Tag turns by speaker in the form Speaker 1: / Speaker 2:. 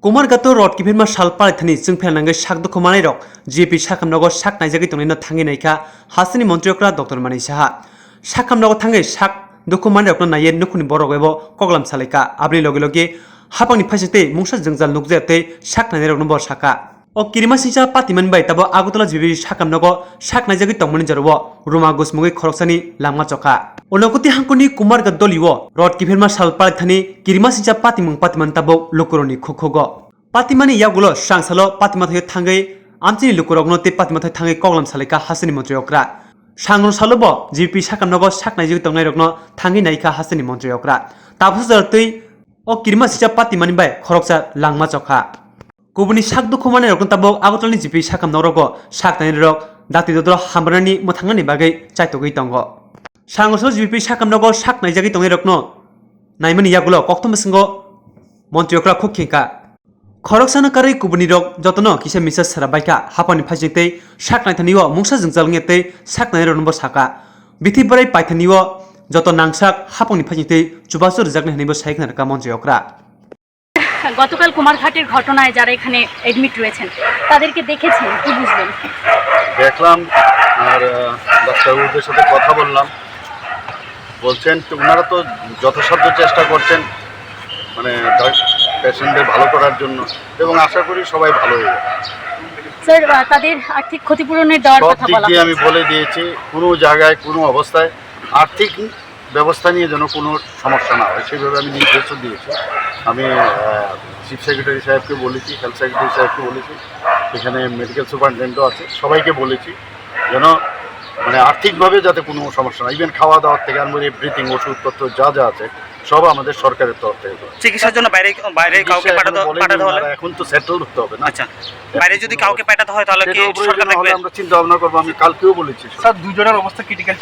Speaker 1: Kumarghat rod किफिरमा सालपारायथानि जोंफेरनांगै साकदुखुमानाय रक जिपि साखामनगो साक नायजागै तंनायनो थांगै नायखा हासिनि मन्त्रियक्रा डक्टर मानिक साहा साखामनगो थांगै साक दुखुमानाय रकनो नाये नुखुनि बरग एबो कगलाम सालायका आबनि लगे लगे हापांनि फाइसेते मुंसा जोंजाल नुकजाते साक नायनाय रकनो बर साका o kirima sisa patiman bai tabo agutala jibi sakamnago sak naijagi tongmani jarubo ruma gusmugi khoroksani lama choka onokuti hangkuni kumarga doliwo rod kifirma salpal thani kirima sisa patimung patiman tabo lukuroni khokhogo patimani yagulo sangsalo patima thai thangai amchini lukurogno te patima thai thangai koglam salika hasini mantri okra sangro salobo jibi sakamnago sak naijagi tongnai rokno thangai naika hasini mantri okra tabus jartui o kirima sisa patimani bai khoroksa langma choka Kubuni sak dukhumane rokno tabok agotolni jipi sakam norogo sak nai rok dati dodro hambrani mothangani bagai chaitogui tongo sangso jipi sakam nogo sak naijagi tongai rokno naimani yagulo koktom singo montriokra khukhinka khoroksana karai kubuni rok jotono kise misa sarabaika hapani phajitei sak naithaniwo mungsa jingjalngete sak nai ronbo saka bithi barai paithaniwo joto nangsak haponi phajitei chubasur jagni hanibo saikna ka montriokra
Speaker 2: গতকাল কুমারঘাটের ঘটনায় যারা এখানে admit রয়েছেন তাদেরকে দেখেছেন কি বুঝলেন?
Speaker 3: দেখলাম আর ডাক্তারবাবুদের সাথে কথা বললাম, বলছেন ওনারা তো যথাসাধ্য চেষ্টা করছেন মানে পেশেন্টদের ভালো করার জন্য এবং আশা করি সবাই ভালো হয়ে যাবে।
Speaker 2: স্যার তাদের আর্থিক ক্ষতিপূরণের দেওয়ার কথা বলা
Speaker 3: হয়েছে, আমি বলে দিয়েছি কোনো জায়গায় কোনো অবস্থায় আর্থিক ব্যবস্থা নিয়ে যেন কোনো সমস্যা না হয় সেইভাবে আমি নির্দেশও দিয়েছি। আমি চিফ সেক্রেটারি সাহেবকে বলেছি, হেলথ সেক্রেটারি সাহেবকে বলেছি, এখানে মেডিকেল সুপারিনটেন্ডেন্টও আছে, সবাইকে বলেছি যেন মানে আর্থিকভাবে যাতে কোনো সমস্যা না, ইভেন খাওয়া দাওয়ার থেকে আরম্ভ ব্রিথিং ওষুধপত্র যা যা আছে সব আমাদের সরকারের তরফ থেকে।
Speaker 4: চিকিৎসার জন্য বাইরে কাউকে পাঠাতে হলে
Speaker 3: এখন তো সেটেল হতে হবে না।
Speaker 4: আচ্ছা, বাইরে যদি কাউকে পাঠাতে হয় তাহলে কি সরকার দেখবে?
Speaker 3: আমরা চিন্তা ভাবনা করবো। আমি কালকেও বলেছি
Speaker 4: স্যার দুজনের অবস্থা ক্রিটিক্যাল